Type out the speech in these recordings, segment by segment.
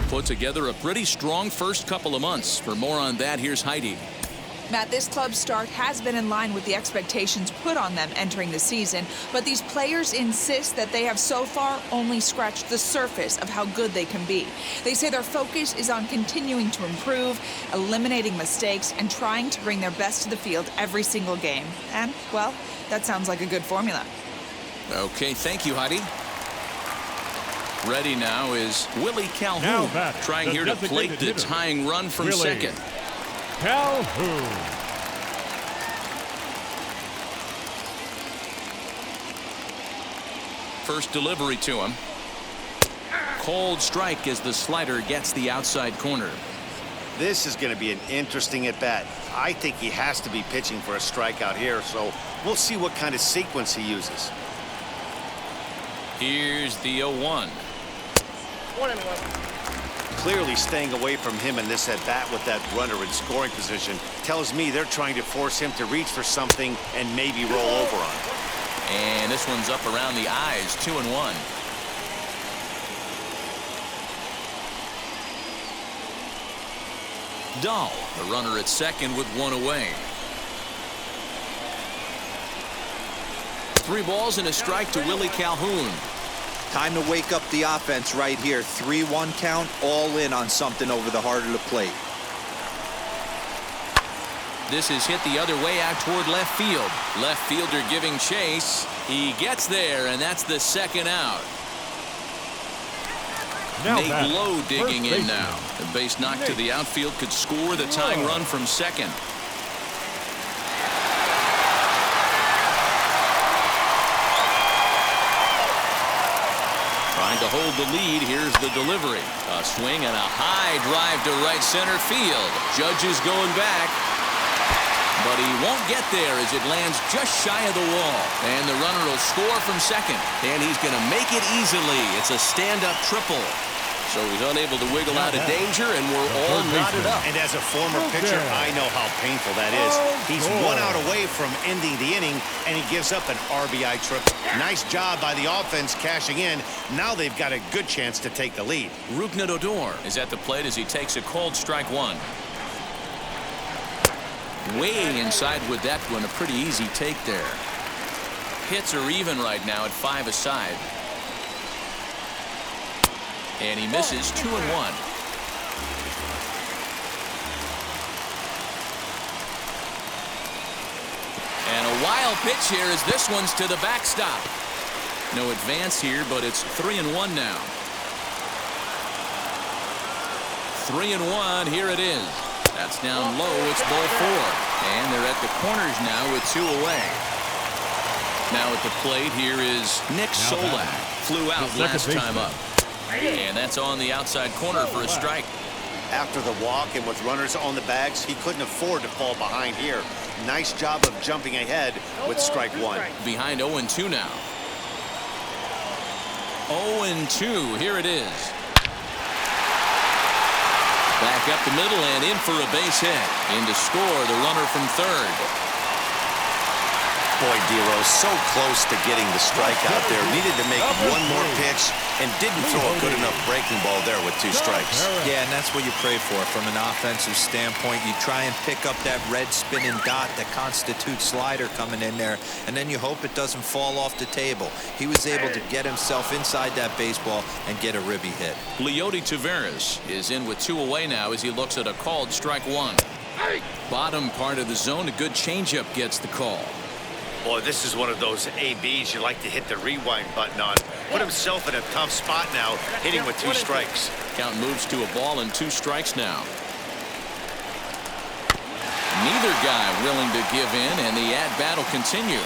put together a pretty strong first couple of months. For more on that, here's Heidi. Matt, this club's start has been in line with the expectations put on them entering the season, but these players insist that they have so far only scratched the surface of how good they can be. They say their focus is on continuing to improve, eliminating mistakes, and trying to bring their best to the field every single game. And, well, that sounds like a good formula. Okay, thank you, Heidi. Ready now is Willie Calhoun, trying here to plate the tying run from second. Calhoun. First delivery to him. Cold strike as the slider gets the outside corner. This is going to be an interesting at bat. I think he has to be pitching for a strikeout here, so we'll see what kind of sequence he uses. Here's the 0-1. Clearly staying away from him in this at bat with that runner in scoring position tells me they're trying to force him to reach for something and maybe roll over on it. And this one's up around the eyes, 2-1. Dahl, the runner at second with one away. 3 balls and a strike to Willie Calhoun. Time to wake up the offense right here. 3-1 count, all in on something over the heart of the plate. This is hit the other way out toward left field. Left fielder giving chase. He gets there, and that's the second out. Nate Lowe digging in now. The base knock to the outfield could score the tying run from second. Trying to hold the lead. Here's the delivery. A swing and a high drive to right center field. Judge is going back, but he won't get there as it lands just shy of the wall. And the runner will score from second, and he's going to make it easily. It's a stand-up triple. So he's unable to wiggle out of danger, and we're all knotted up. And as a former pitcher, I know how painful that is. He's 1 out away from ending the inning, and he gives up an RBI triple. Nice job by the offense cashing in. Now they've got a good chance to take the lead. Rougned Odor is at the plate as he takes a called strike one. Way inside with that one. A pretty easy take there. Hits are even right now at 5 aside. And he misses 2-1. And a wild pitch here as this one's to the backstop. No advance here, but it's 3-1 now. 3-1. Here it is. That's down low. It's ball 4. And they're at the corners now with 2 away. Now at the plate here is Nick Solak. Flew out last time up. And that's on the outside corner for a strike. After the walk and with runners on the bags, he couldn't afford to fall behind here. Nice job of jumping ahead with strike 1. Behind 0-2 now. 0-2. Here it is. Back up the middle and in for a base hit. In to score the runner from third. Boy, Dero, so close to getting the strike out there. Needed to make one more pitch and didn't throw a good enough breaking ball there with 2 strikes. Yeah, and that's what you pray for from an offensive standpoint. You try and pick up that red spinning dot that constitutes slider coming in there, and then you hope it doesn't fall off the table. He was able to get himself inside that baseball and get a ribby hit. Leody Taveras is in with 2 away now as he looks at a called strike 1. Bottom part of the zone, a good changeup gets the call. Boy, this is one of those ABs you like to hit the rewind button on. Put himself in a tough spot now, hitting with 2 strikes. Count moves to a ball and 2 strikes now. Neither guy willing to give in, and the at-bat will continue.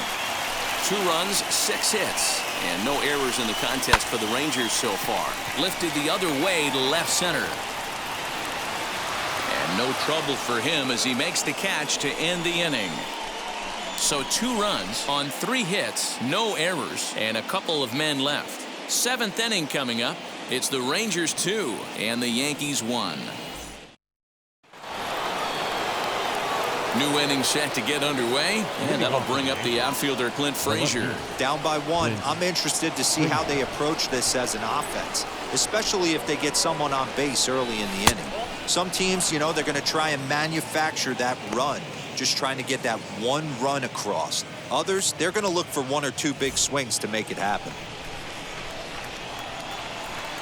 2 runs, 6 hits, and no errors in the contest for the Rangers so far. Lifted the other way to left center. And no trouble for him as he makes the catch to end the inning. So 2 runs on 3 hits, no errors, and a couple of men left. 7th inning coming up. It's the Rangers 2 and the Yankees 1. New inning set to get underway, and that'll bring up the outfielder Clint Frazier. Down by 1. I'm interested to see how they approach this as an offense. especially if they get someone on base early in the inning. Some teams, you know, they're going to try and manufacture that run, just trying to get that one run across. Others, they're going to look for one or two big swings to make it happen.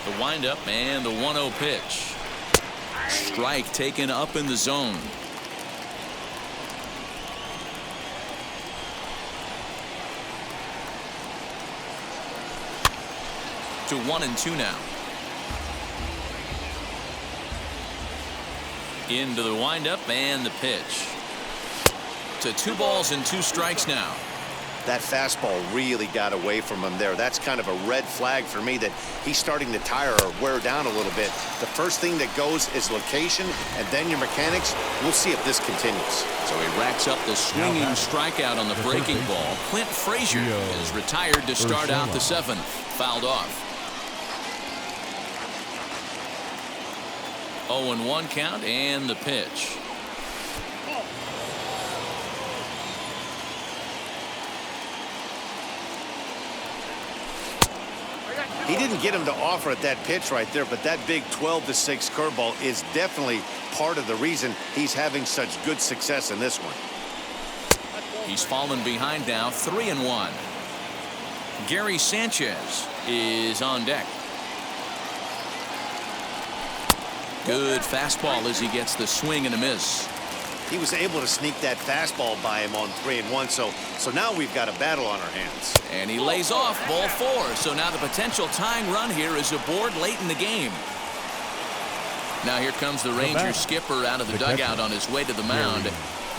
The windup and the 1-0 pitch. Strike taken up in the zone. To 1-2 now. Into the windup and the pitch. To 2 balls and 2 strikes now. That fastball really got away from him there. That's kind of a red flag for me that he's starting to tire or wear down a little bit. The first thing that goes is location and then your mechanics. We'll see if this continues. So he racks up the swinging strikeout on the breaking ball. Clint Frazier is retired to start out the 7th. Fouled off. 0-1 count and the pitch. He didn't get him to offer at that pitch right there, but that big 12-6 curveball is definitely part of the reason he's having such good success in this one. He's fallen behind now, 3-1. Gary Sanchez is on deck. Good fastball as he gets the swing and a miss. He was able to sneak that fastball by him on 3-1, so now we've got a battle on our hands. And he lays off ball 4. So now the potential tying run here is aboard late in the game. Now here comes the Rangers skipper out of the dugout on his way to the mound.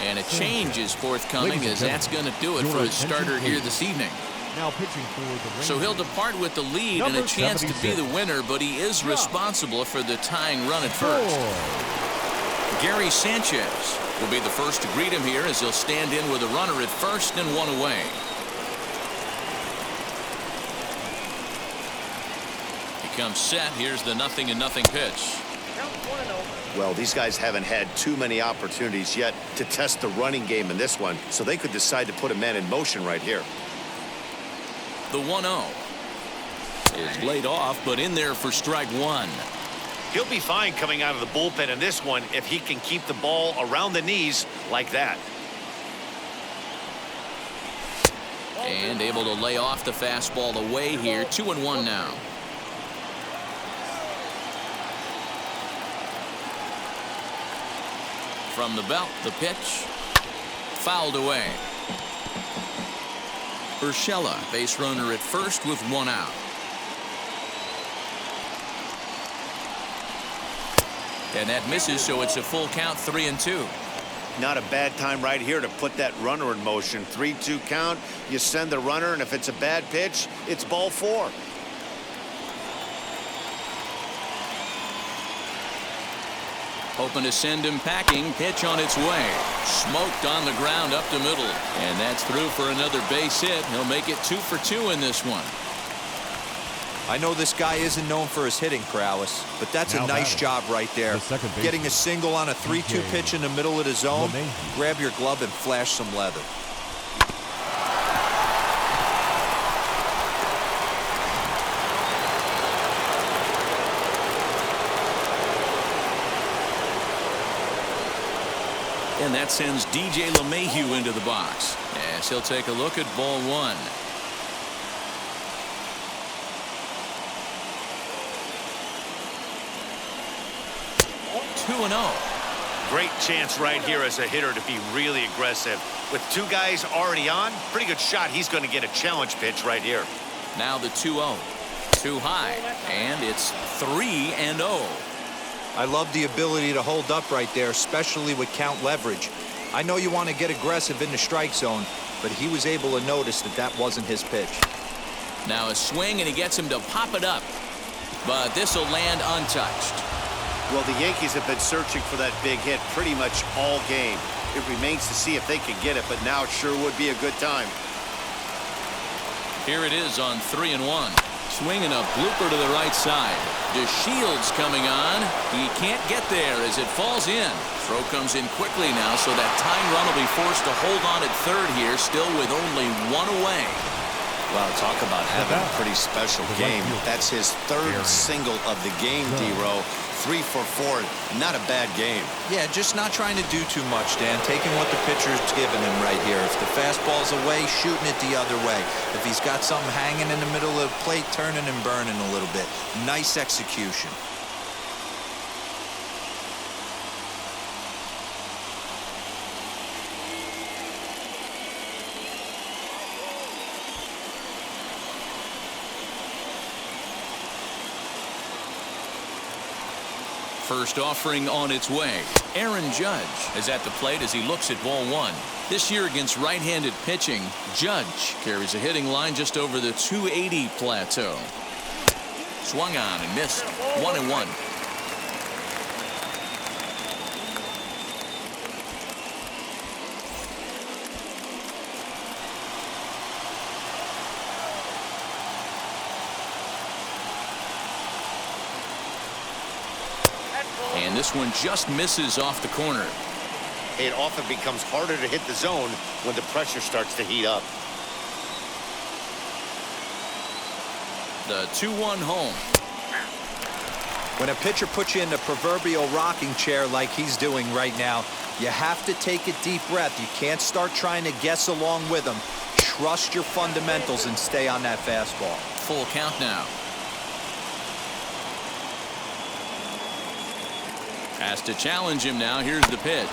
And a change is forthcoming as that's going to do it for his starter here this evening. Now pitching for the Rangers. So he'll depart with the lead and a chance to be the winner, but he is responsible for the tying run at first. Gary Sanchez will be the first to greet him here as he'll stand in with a runner at first and 1 away. He comes set. Here's the 0-0 pitch. Well, these guys haven't had too many opportunities yet to test the running game in this one, so they could decide to put a man in motion right here. The 1-0 is laid off, but in there for strike 1. He'll be fine coming out of the bullpen in this one if he can keep the ball around the knees like that. And able to lay off the fastball away here. 2-1 now. From the belt, the pitch. Fouled away. Urshela, base runner at first with 1 out. And that misses, so it's a full count, 3-2. Not a bad time right here to put that runner in motion. 3-2 count. You send the runner, and if it's a bad pitch, it's ball 4. Hoping to send him packing. Pitch on its way. Smoked on the ground up the middle. And that's through for another base hit. He'll make it 2 for 2 in this one. I know this guy isn't known for his hitting prowess, but that's a nice job right there. Getting a single on a 3-2 pitch in the middle of the zone. Grab your glove and flash some leather. And that sends DJ LeMahieu into the box as he'll take a look at ball 1. Great chance right here as a hitter to be really aggressive. With 2 guys already on, pretty good shot. He's going to get a challenge pitch right here. Now the 2-0. Too high, and it's 3-0. I love the ability to hold up right there, especially with count leverage. I know you want to get aggressive in the strike zone, but he was able to notice that that wasn't his pitch. Now a swing, and he gets him to pop it up. But this will land untouched. Well, the Yankees have been searching for that big hit pretty much all game. It remains to see if they can get it, but now it sure would be a good time. Here it is on 3-1. Swinging a blooper to the right side. DeShields coming on. He can't get there as it falls in. Throw comes in quickly now, so that tying run will be forced to hold on at third here, still with only 1 away. Wow, talk about having a pretty special game. That's his third single of the game, D-Row. 3 for 4, not a bad game. Yeah, just not trying to do too much, Dan. Taking what the pitcher's giving him right here. If the fastball's away, shooting it the other way. If he's got something hanging in the middle of the plate, turning and burning a little bit. Nice execution. First offering on its way. Aaron Judge is at the plate as he looks at ball one. This year against right-handed pitching, Judge carries a hitting line just over the 280 plateau. Swung on and missed. 1-1. And this one just misses off the corner. It often becomes harder to hit the zone when the pressure starts to heat up. The 2-1 home. When a pitcher puts you in the proverbial rocking chair like he's doing right now, you have to take a deep breath. You can't start trying to guess along with him. Trust your fundamentals and stay on that fastball. Full count now. Has to challenge him now. Here's the pitch.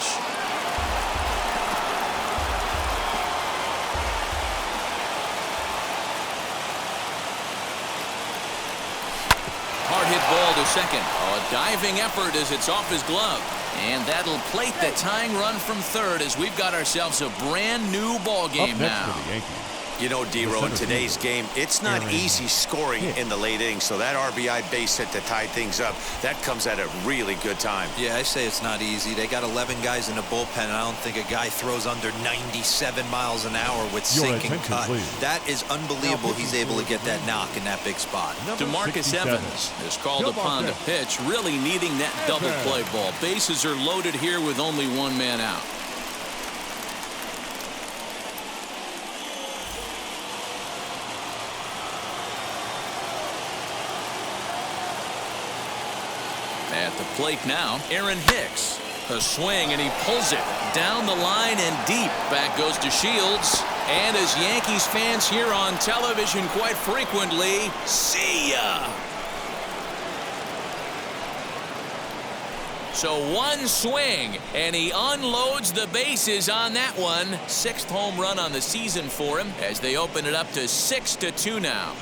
Hard hit ball to second. A diving effort as it's off his glove. And that'll plate the tying run from third as we've got ourselves a brand new ball game now. For the Yankees. You know, D-Row, in today's game, it's not easy scoring in the late innings, so that RBI base hit to tie things up, that comes at a really good time. Yeah, I say it's not easy. They got 11 guys in the bullpen, and I don't think a guy throws under 97 miles an hour with sinking cut. Please. That is unbelievable. He's able to get that knock in that big spot. DeMarcus Evans is called upon to pitch, really needing that double play ball. Bases are loaded here with only one man out. At the plate now, Aaron Hicks. A swing, and he pulls it down the line and deep. Back goes to Shields. And as Yankees fans hear on television quite frequently, see ya. So one swing, and he unloads the bases on that one. 6th home run on the season for him as they open it up to 6-2 now.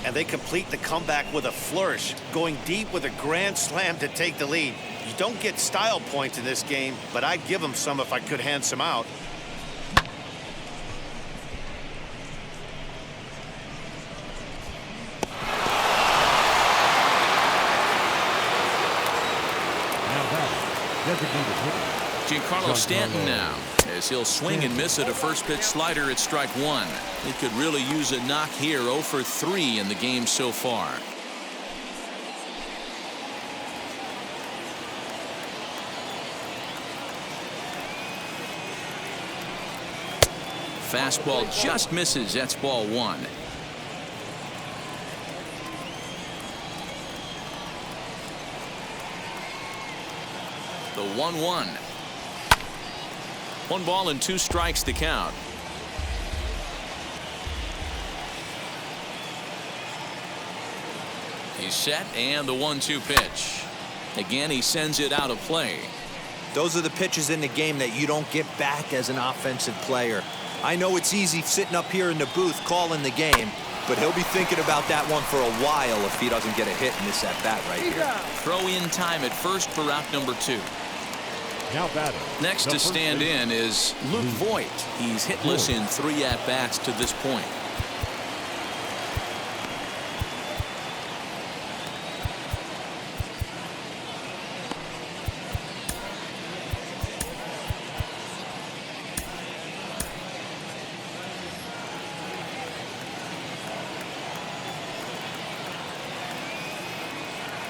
And they complete the comeback with a flourish, going deep with a grand slam to take the lead. You don't get style points in this game, but I'd give them some if I could hand some out. Giancarlo Stanton now, as he'll swing and miss at a first pitch slider at strike one. He could really use a knock here. 0 for 3 in the game so far. Fastball just misses. That's ball one. The 1-1. 1 ball and 2 strikes to count. He's set, and the 1-2 pitch. Again, he sends it out of play. Those are the pitches in the game that you don't get back as an offensive player. I know it's easy sitting up here in the booth calling the game, but he'll be thinking about that one for a while if he doesn't get a hit in this at bat right here. Throw in time at first for out number 2. Now batting. Next to stand in is Luke Voigt. He's hitless in 3 at-bats to this point.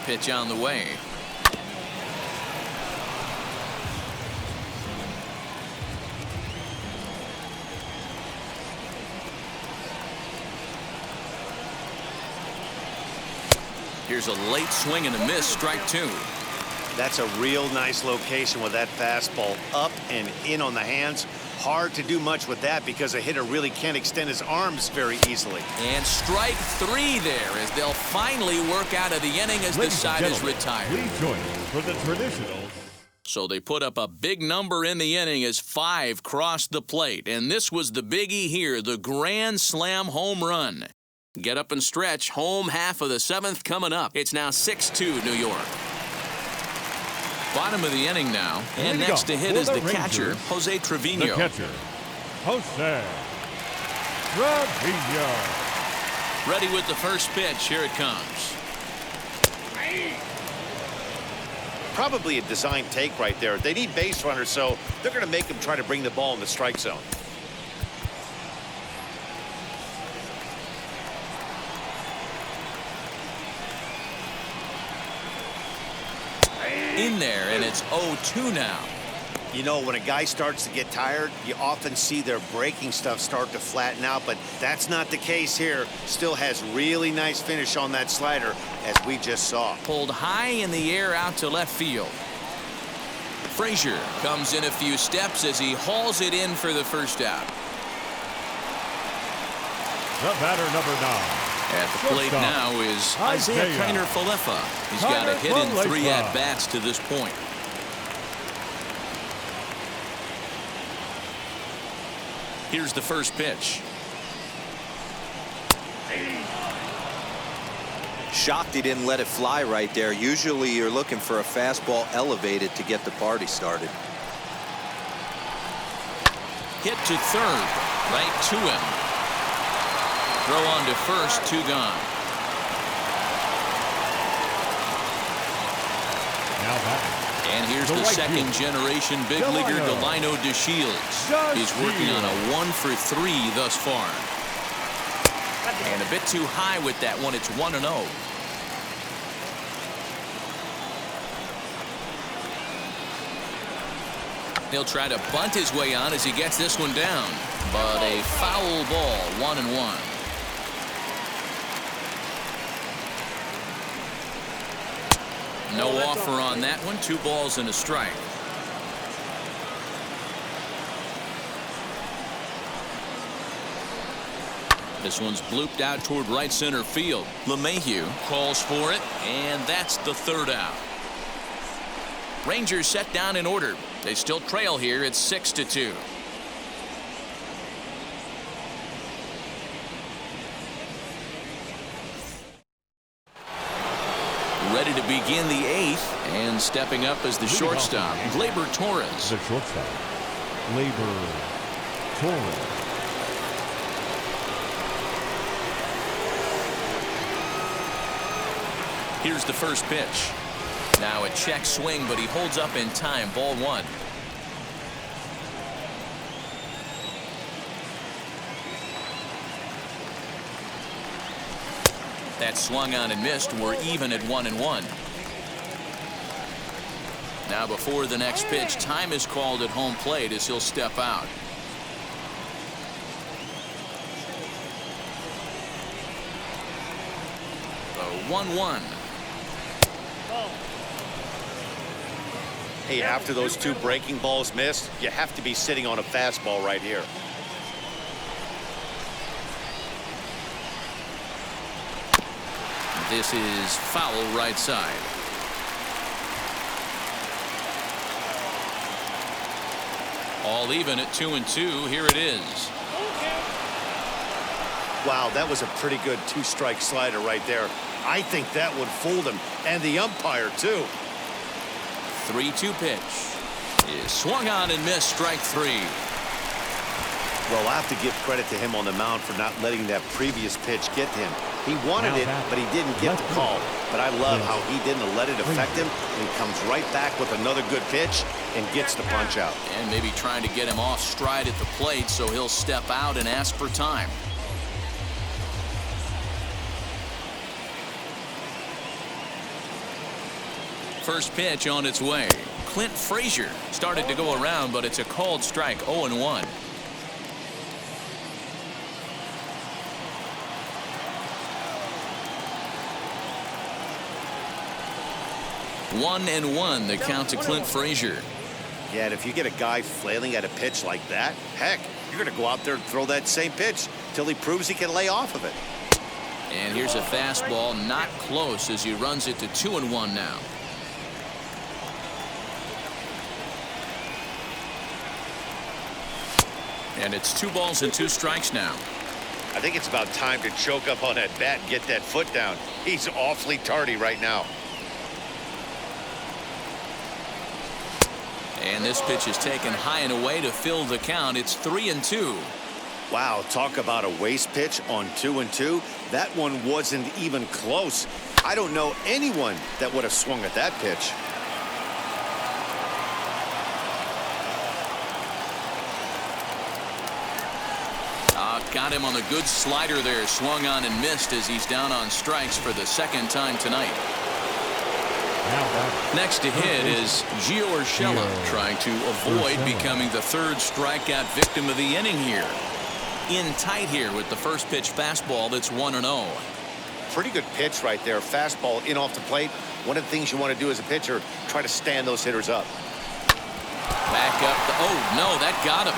Pitch on the way. Here's a late swing and a miss, strike 2. That's a real nice location with that fastball up and in on the hands. Hard to do much with that because a hitter really can't extend his arms very easily. And strike 3 there as they'll finally work out of the inning as the side is retired. Please join us for the traditional. So they put up a big number in the inning as 5 crossed the plate. And this was the biggie here, the grand slam home run. Get up and stretch. Home half of the 7th coming up. It's now 6-2 New York. Bottom of the inning now. And next to hit is the catcher, Jose Trevino. The catcher, Jose Trevino. Ready with the first pitch. Here it comes. Probably a design take right there. They need base runners, so they're going to make them try to bring the ball in the strike zone. In there, and it's 0-2 now. You know, when a guy starts to get tired, you often see their breaking stuff start to flatten out, but that's not the case here. Still has really nice finish on that slider, as we just saw. Pulled high in the air out to left field. Frazier comes in a few steps as he hauls it in for the first out. The batter, number 9. At the plate now is Isaiah Kiner-Falefa. He's got a hit in 3 at-bats to this point. Here's the first pitch. Shocked he didn't let it fly right there. Usually you're looking for a fastball elevated to get the party started. Hit to third, right to him. Throw on to first, 2 gone. Now batting. And here's the second-generation big leaguer, Delino DeShields. He's working on a 1-for-3 thus far. And a bit too high with that one. It's 1-0. He'll try to bunt his way on as he gets this one down. But a foul ball, 1-1. No offer on that one. 2 balls and a strike. This one's blooped out toward right center field. LeMahieu calls for it, and that's the 3rd out. Rangers set down in order. They still trail here. It's 6-2. Ready to begin the 8th, and stepping up as the shortstop, Gleyber Torres. The shortstop, Gleyber Torres. Here's the first pitch. Now a check swing, but he holds up in time. Ball 1. That swung on and missed. We're even at 1-1. Now before the next pitch, time is called at home plate as he'll step out. The 1-1. Hey, after those 2 breaking balls missed, you have to be sitting on a fastball right here. This is foul right side. All even at 2-2. Here it is. Wow, that was a pretty good 2-strike slider right there. I think that would fool them, and the umpire too. 3-2 pitch is swung on and missed. Strike 3. Well, I have to give credit to him on the mound for not letting that previous pitch get to him. He wanted it, but he didn't get the call. But I love how he didn't let it affect him. He comes right back with another good pitch and gets the punch out. And maybe trying to get him off stride at the plate, so he'll step out and ask for time. First pitch on its way. Clint Frazier started to go around, but it's a called strike. 0-1. 1-1, the count to Clint Frazier. Yeah, and if you get a guy flailing at a pitch like that, heck, you're going to go out there and throw that same pitch till he proves he can lay off of it. And here's a fastball, not close, as he runs it to 2-1 now. And it's 2 balls and 2 strikes now. I think it's about time to choke up on that bat and get that foot down. He's awfully tardy right now. And this pitch is taken high and away to fill the count. It's 3-2. Wow, talk about a waste pitch on 2-2. That one wasn't even close. I don't know anyone that would have swung at that pitch. Got him on a good slider there. Swung on and missed as he's down on strikes for the second time tonight. Next to hit is Gio Urshela, trying to avoid becoming the 3rd strikeout victim of the inning here. In tight here with the first pitch fastball that's 1-0. Pretty good pitch right there. Fastball in off the plate. One of the things you want to do as a pitcher, try to stand those hitters up. Back up. Oh, no, that got him.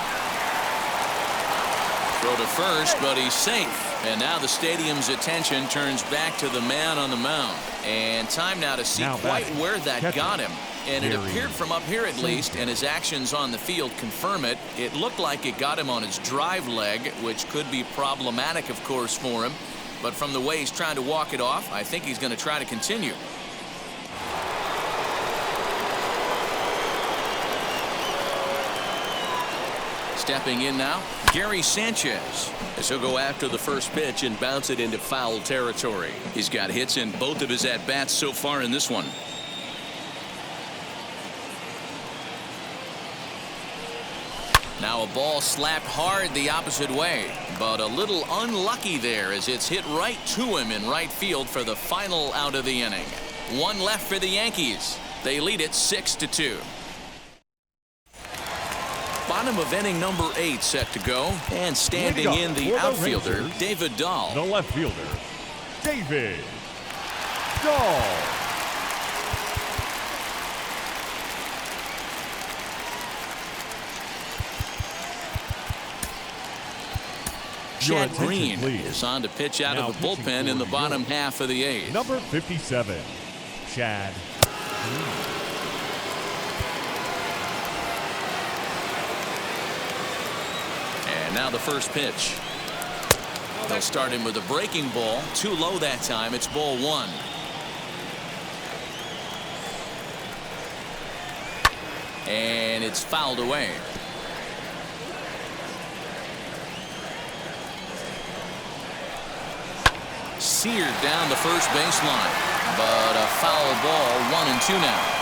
Throw to first, but he's safe. And now the stadium's attention turns back to the man on the mound. And time now to see quite where that got him. And it appeared from up here at least, and his actions on the field confirm it. It looked like it got him on his drive leg, which could be problematic, of course, for him. But from the way he's trying to walk it off, I think he's going to try to continue. Stepping in now, Gary Sanchez, as he'll go after the first pitch and bounce it into foul territory. He's got hits in both of his at-bats so far in this one. Now a ball slapped hard the opposite way, but a little unlucky there as it's hit right to him in right field for the final out of the inning. 1 left for the Yankees. They lead it 6-2. Bottom of inning number 8 set to go, and standing in the outfielder, David Dahl. The left fielder, David Dahl. Chad Green is on to pitch out now of the bullpen in the bottom half of the 8th. Number 57, Chad Green. And now the first pitch. They'll start him with a breaking ball. Too low that time. It's ball 1. And it's fouled away. Seared down the first baseline. But a foul ball, 1-2 now.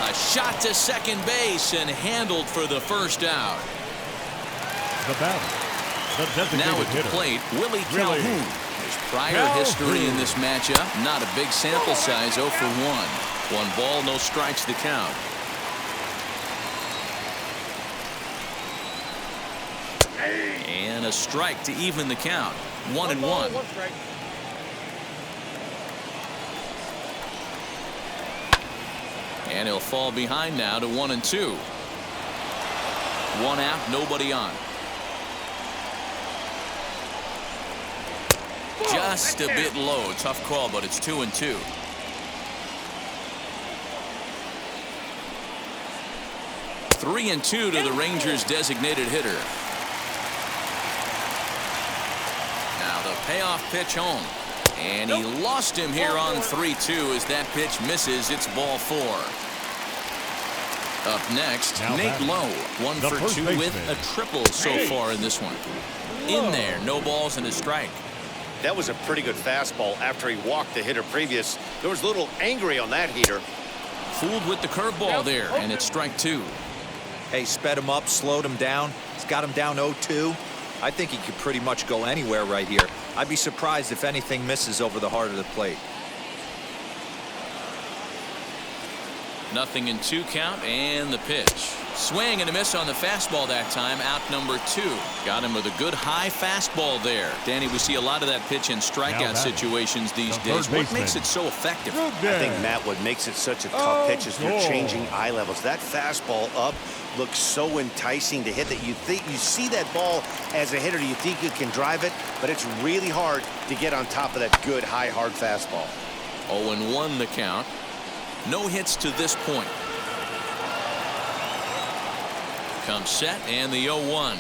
A shot to second base and handled for the first out. The batter, the designated now at the hitter, plate, Willie Calhoun. There's prior history in this matchup. Not a big sample size, 0 for 1. 1 ball, no strikes to count. And a strike to even the count. 1-1. And he'll fall behind now to 1-2. 1 out, nobody on. Just a bit low. Tough call, but it's 2-2. Three and 2 to the Rangers' designated hitter. Now the payoff pitch home. And he lost him here on 3-2 as that pitch misses. It's ball 4. Up next, now Nate Lowe, 1 for 2 with a triple so far in this one. In there, no balls and a strike. That was a pretty good fastball after he walked the hitter previous. There was a little angry on that heater. Fooled with the curveball there, and it's strike 2. Hey, sped him up, slowed him down. He's got him down 0-2. I think he could pretty much go anywhere right here. I'd be surprised if anything misses over the heart of the plate. 0-2 count, and the pitch. Swing and a miss on the fastball that time. Out number 2. Got him with a good high fastball there. Danny, we see a lot of that pitch in strikeout situations these days. What makes it so effective? I think, Matt, what makes it such a tough pitch is you're changing eye levels. That fastball up looks so enticing to hit that you see that ball as a hitter, you think you can drive it, but it's really hard to get on top of that good high hard fastball. 0-1 the count. No hits to this point. Comes set and the 0-1.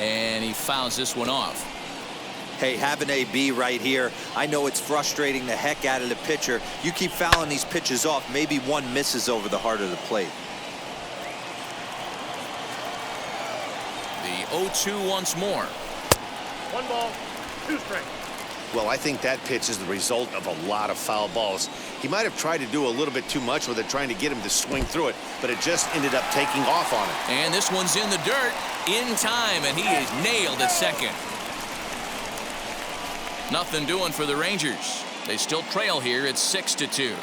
And he fouls this one off. Hey, have an AB right here. I know it's frustrating the heck out of the pitcher. You keep fouling these pitches off, maybe one misses over the heart of the plate. The 0-2 once more. 1 ball, 2 strikes. Well, I think that pitch is the result of a lot of foul balls. He might have tried to do a little bit too much with it, trying to get him to swing through it, but it just ended up taking off on him. And this one's in the dirt in time, and he is nailed at second. Nothing doing for the Rangers. They still trail here. It's 6-2.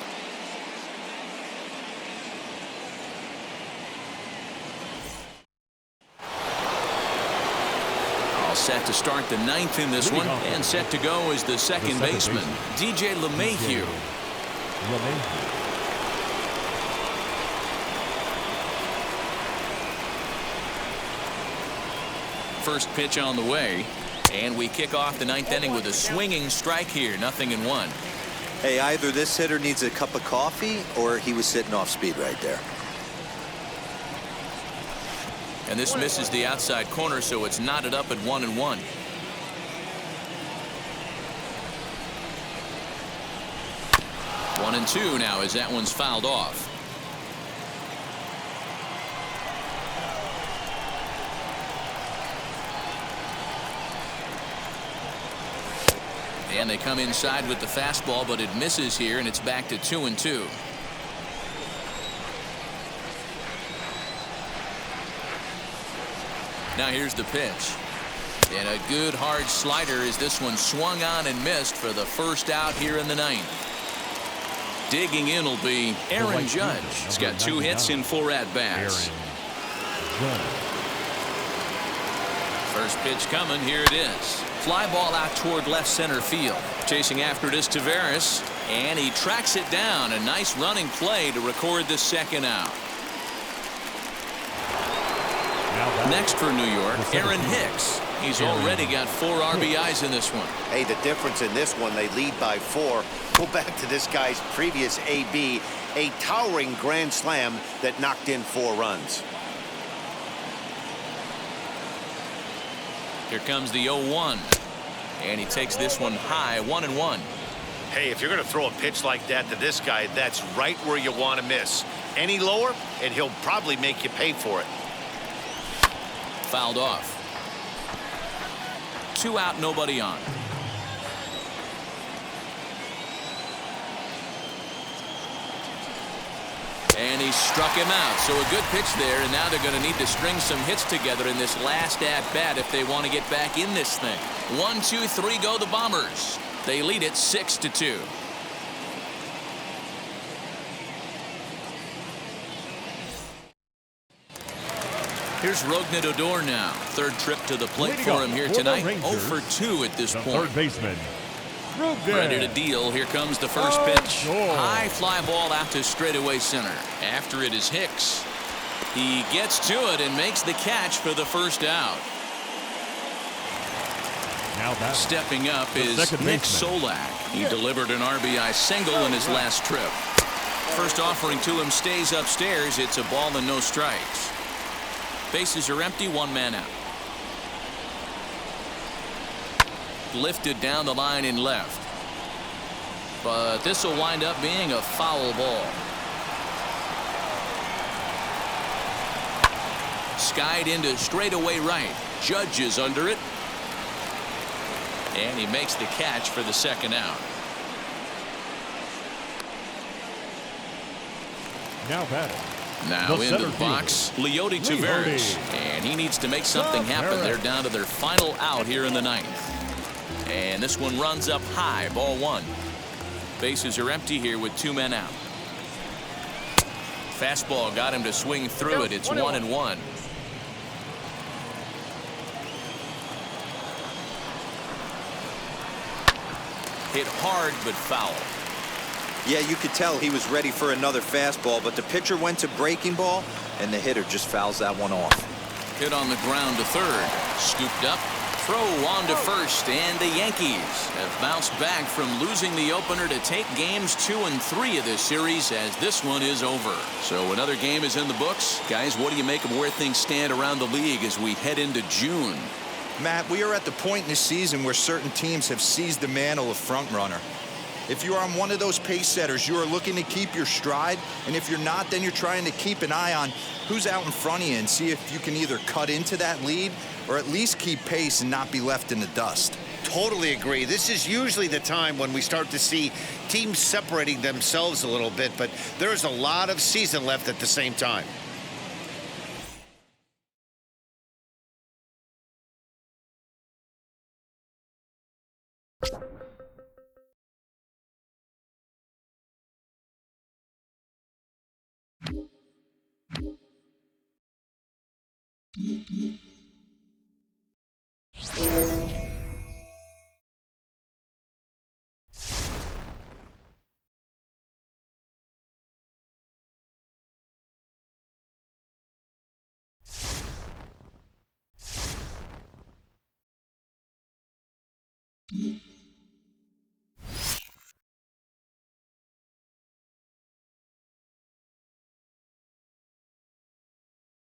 All set to start the 9th in this one, and set to go is the second baseman, DJ LeMahieu. First pitch on the way. And we kick off the 9th inning with a swinging strike here. 0-1. Hey, either this hitter needs a cup of coffee or he was sitting off speed right there. And this misses the outside corner, so it's knotted up at 1-1. One and two now as that one's fouled off. And they come inside with the fastball, but it misses here, and it's back to 2-2. Now here's the pitch. And a good hard slider as this one swung on and missed for the first out here in the 9th. Digging in will be Aaron Judge. He's got 2 hits in 4 at-bats. First pitch coming. Here it is. Fly ball out toward left center field. Chasing after it is Taveras, and he tracks it down. A nice running play to record the second out. Next for New York, Aaron Hicks. He's already got 4 RBIs in this one. Hey, the difference in this one, they lead by 4. Go back to this guy's previous AB, a towering grand slam that knocked in 4 runs. Here comes the 0-1, and he takes this one high. 1-1. Hey, if you're going to throw a pitch like that to this guy, that's right where you want to miss. Any lower, and he'll probably make you pay for it. Fouled off. 2 out, nobody on. And he struck him out. So a good pitch there, and now they're going to need to string some hits together in this last at-bat if they want to get back in this thing. 1, 2, 3 go the Bombers. They lead it 6-2. Here's Rougned Odor now. 3rd trip to the plate for him here tonight. 0 for 2 at this point. 3rd baseman. Ready to deal. Here comes the first pitch. High fly ball out to straightaway center. After it is Hicks. He gets to it and makes the catch for the first out. Now stepping up is Nick Solak. He delivered an RBI single in his last trip. First offering to him stays upstairs. It's a ball and no strikes. Bases are empty. 1 man out. Lifted down the line in left. But this will wind up being a foul ball. Skied into straightaway right. Judge is under it. And he makes the catch for the second out. Now batting. Now The into center the box, Leody Taveras. And he needs to make something happen. They're down to their final out here in the ninth. And this one runs up high, ball one. Bases are empty here with 2 men out. Fastball got him to swing through it. It's 1-1. Hit hard but foul. Yeah, you could tell he was ready for another fastball, but the pitcher went to breaking ball, and the hitter just fouls that one off. Hit on the ground to third. Scooped up. Throw on to first, and the Yankees have bounced back from losing the opener to take games 2 and 3 of this series as this one is over. So another game is in the books. Guys, what do you make of where things stand around the league as we head into June? Matt, we are at the point in the season where certain teams have seized the mantle of front runner. If you are on one of those pace setters, you are looking to keep your stride, and if you're not, then you're trying to keep an eye on who's out in front of you and see if you can either cut into that lead or at least keep pace and not be left in the dust. Totally agree. This is usually the time when we start to see teams separating themselves a little bit, but there's a lot of season left at the same time. Mm-hmm.